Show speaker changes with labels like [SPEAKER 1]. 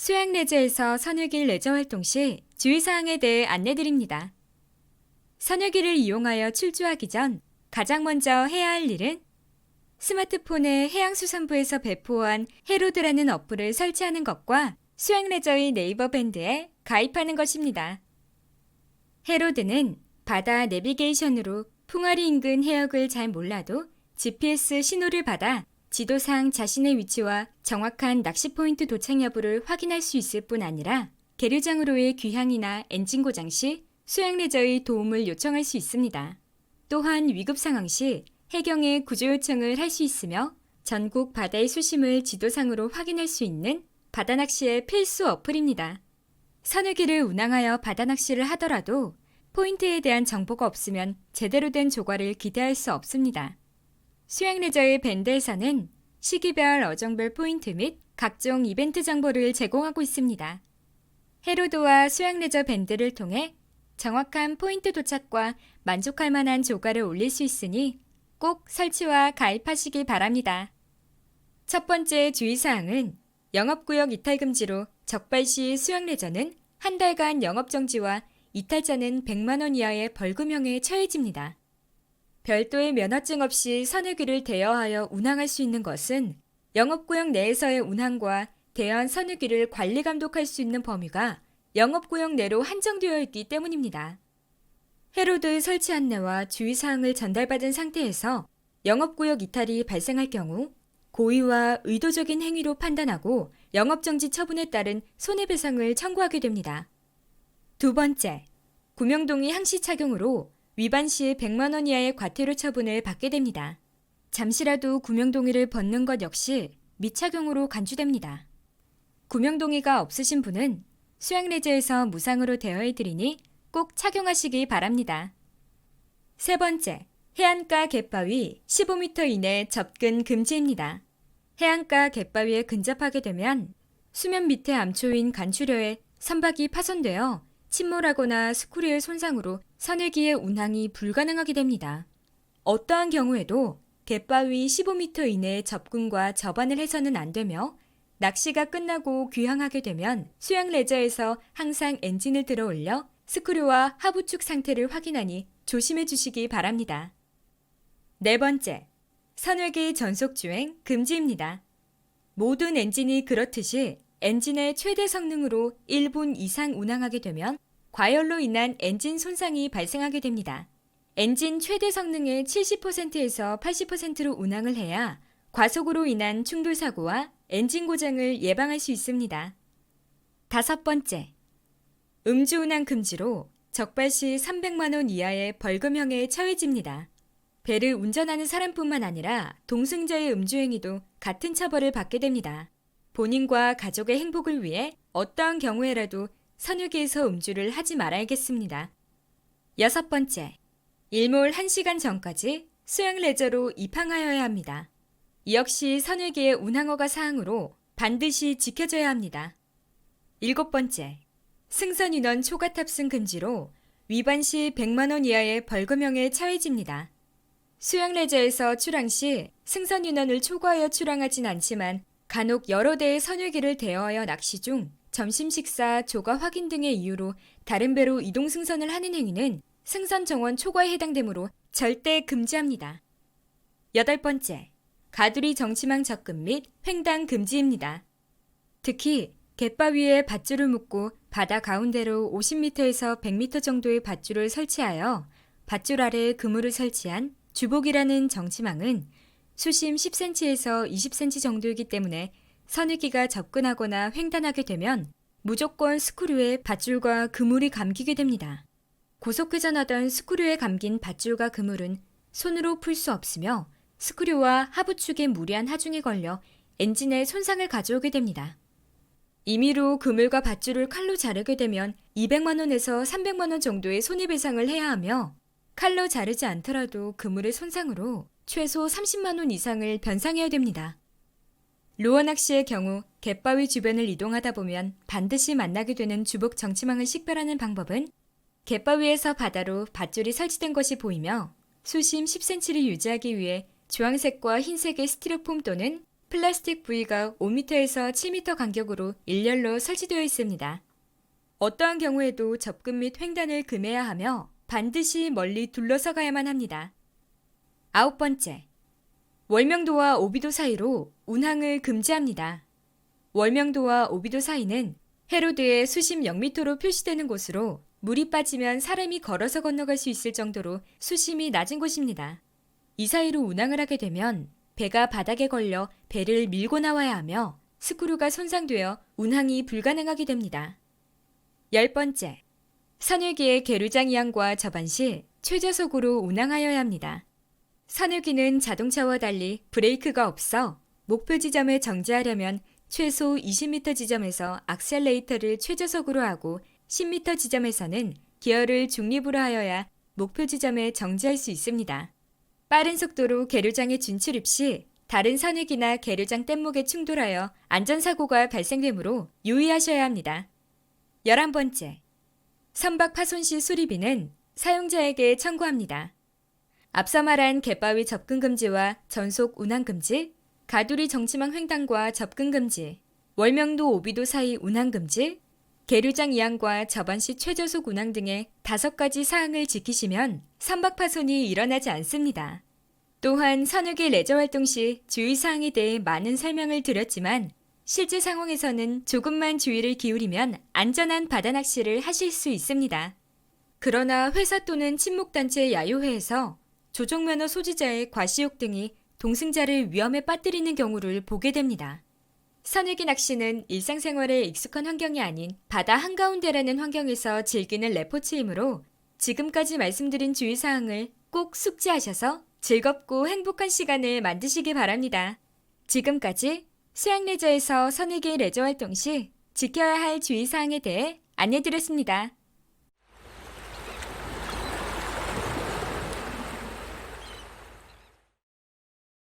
[SPEAKER 1] 수영 레저에서 선유길 레저 활동 시 주의사항에 대해 안내드립니다. 선유길을 이용하여 출조하기 전 가장 먼저 해야 할 일은 스마트폰에 해양수산부에서 배포한 해로드라는 어플을 설치하는 것과 수영레저의 네이버 밴드에 가입하는 것입니다. 해로드는 바다 내비게이션으로 풍아리 인근 해역을 잘 몰라도 GPS 신호를 받아 지도상 자신의 위치와 정확한 낚시 포인트 도착 여부를 확인할 수 있을 뿐 아니라 계류장으로의 귀향이나 엔진 고장 시 수영레저의 도움을 요청할 수 있습니다. 또한 위급 상황 시 해경에 구조 요청을 할 수 있으며 전국 바다의 수심을 지도상으로 확인할 수 있는 바다낚시의 필수 어플입니다. 선유기를 운항하여 바다낚시를 하더라도 포인트에 대한 정보가 없으면 제대로 된 조과를 기대할 수 없습니다. 수영레저의 밴드에서는 시기별 어종별 포인트 및 각종 이벤트 정보를 제공하고 있습니다. 해로드와 수영레저 밴드를 통해 정확한 포인트 도착과 만족할 만한 조과를 올릴 수 있으니 꼭 설치와 가입하시기 바랍니다. 첫 번째 주의사항은 영업구역 이탈 금지로 적발 시 수영레저는 한 달간 영업정지와 이탈자는 100만 원 이하의 벌금형에 처해집니다. 별도의 면허증 없이 선유기를 대여하여 운항할 수 있는 것은 영업구역 내에서의 운항과 대여한 선유기를 관리 감독할 수 있는 범위가 영업구역 내로 한정되어 있기 때문입니다. 해로드 설치 안내와 주의사항을 전달받은 상태에서 영업구역 이탈이 발생할 경우 고의와 의도적인 행위로 판단하고 영업정지 처분에 따른 손해배상을 청구하게 됩니다. 두 번째, 구명동의 항시 착용으로 위반 시 100만 원 이하의 과태료 처분을 받게 됩니다. 잠시라도 구명동의를 벗는 것 역시 미착용으로 간주됩니다. 구명동의가 없으신 분은 수영레저에서 무상으로 대여해드리니 꼭 착용하시기 바랍니다. 세 번째, 해안가 갯바위 15m 이내 접근 금지입니다. 해안가 갯바위에 근접하게 되면 수면 밑에 암초인 간추려에 선박이 파손되어 침몰하거나 스크류의 손상으로 선유기의 운항이 불가능하게 됩니다. 어떠한 경우에도 갯바위 15m 이내의 접근과 접안을 해서는 안 되며 낚시가 끝나고 귀향하게 되면 수영레저에서 항상 엔진을 들어 올려 스크류와 하부축 상태를 확인하니 조심해 주시기 바랍니다. 네 번째, 선유기 전속주행 금지입니다. 모든 엔진이 그렇듯이 엔진의 최대 성능으로 1분 이상 운항하게 되면 과열로 인한 엔진 손상이 발생하게 됩니다. 엔진 최대 성능의 70%에서 80%로 운항을 해야 과속으로 인한 충돌 사고와 엔진 고장을 예방할 수 있습니다. 다섯 번째, 음주운항 금지로 적발 시 300만 원 이하의 벌금형에 처해집니다. 배를 운전하는 사람뿐만 아니라 동승자의 음주행위도 같은 처벌을 받게 됩니다. 본인과 가족의 행복을 위해 어떠한 경우에라도 선유기에서 음주를 하지 말아야겠습니다. 여섯 번째, 일몰 1시간 전까지 수영레저로 입항하여야 합니다. 이 역시 선유기의 운항허가 사항으로 반드시 지켜져야 합니다. 일곱 번째, 승선 인원 초과 탑승 금지로 위반 시 100만 원 이하의 벌금형에 처해집니다. 수영레저에서 출항 시 승선 인원을 초과하여 출항하진 않지만 간혹 여러 대의 선유기를 대여하여 낚시 중 점심 식사, 조가 확인 등의 이유로 다른 배로 이동 승선을 하는 행위는 승선 정원 초과에 해당되므로 절대 금지합니다. 여덟 번째, 가두리 정치망 접근 및 횡단 금지입니다. 특히 갯바위에 밧줄을 묶고 바다 가운데로 50m에서 100m 정도의 밧줄을 설치하여 밧줄 아래에 그물을 설치한 주복이라는 정치망은 수심 10cm에서 20cm 정도이기 때문에 선유기가 접근하거나 횡단하게 되면 무조건 스크류에 밧줄과 그물이 감기게 됩니다. 고속회전하던 스크류에 감긴 밧줄과 그물은 손으로 풀 수 없으며 스크류와 하부축의 무리한 하중에 걸려 엔진에 손상을 가져오게 됩니다. 임의로 그물과 밧줄을 칼로 자르게 되면 200만 원에서 300만 원 정도의 손해배상을 해야 하며 칼로 자르지 않더라도 그물의 손상으로 최소 30만 원 이상을 변상해야 됩니다. 루어 낚시의 경우 갯바위 주변을 이동하다 보면 반드시 만나게 되는 주복 정치망을 식별하는 방법은 갯바위에서 바다로 밧줄이 설치된 것이 보이며 수심 10cm를 유지하기 위해 주황색과 흰색의 스티로폼 또는 플라스틱 부위가 5m에서 7m 간격으로 일렬로 설치되어 있습니다. 어떠한 경우에도 접근 및 횡단을 금해야 하며 반드시 멀리 둘러서 가야만 합니다. 9번째, 월명도와 오비도 사이로 운항을 금지합니다. 월명도와 오비도 사이는 해로드에 수심 0m로 표시되는 곳으로 물이 빠지면 사람이 걸어서 건너갈 수 있을 정도로 수심이 낮은 곳입니다. 이 사이로 운항을 하게 되면 배가 바닥에 걸려 배를 밀고 나와야 하며 스크류가 손상되어 운항이 불가능하게 됩니다. 10번째, 선유기의 계류장 이항과 접안 시 최저속으로 운항하여야 합니다. 선유기는 자동차와 달리 브레이크가 없어 목표 지점에 정지하려면 최소 20m 지점에서 악셀레이터를 최저속으로 하고 10m 지점에서는 기어를 중립으로 하여야 목표 지점에 정지할 수 있습니다. 빠른 속도로 계류장에 진출입 시 다른 선유기나 계류장 뗏목에 충돌하여 안전사고가 발생되므로 유의하셔야 합니다. 11번째, 선박 파손 시 수리비는 사용자에게 청구합니다. 앞서 말한 갯바위 접근 금지와 전속 운항 금지, 가두리 정치망 횡단과 접근 금지, 월명도 오비도 사이 운항 금지, 계류장 이항과 접안 시 최저속 운항 등의 5가지 사항을 지키시면 선박 파손이 일어나지 않습니다. 또한 선유기 레저 활동 시 주의사항에 대해 많은 설명을 드렸지만 실제 상황에서는 조금만 주의를 기울이면 안전한 바다 낚시를 하실 수 있습니다. 그러나 회사 또는 친목단체 야유회에서 조종면허 소지자의 과시욕 등이 동승자를 위험에 빠뜨리는 경우를 보게 됩니다. 선유기 낚시는 일상생활에 익숙한 환경이 아닌 바다 한가운데라는 환경에서 즐기는 레포츠이므로 지금까지 말씀드린 주의사항을 꼭 숙지하셔서 즐겁고 행복한 시간을 만드시기 바랍니다. 지금까지 수양레저에서 선유기 레저 활동 시 지켜야 할 주의사항에 대해 안내드렸습니다.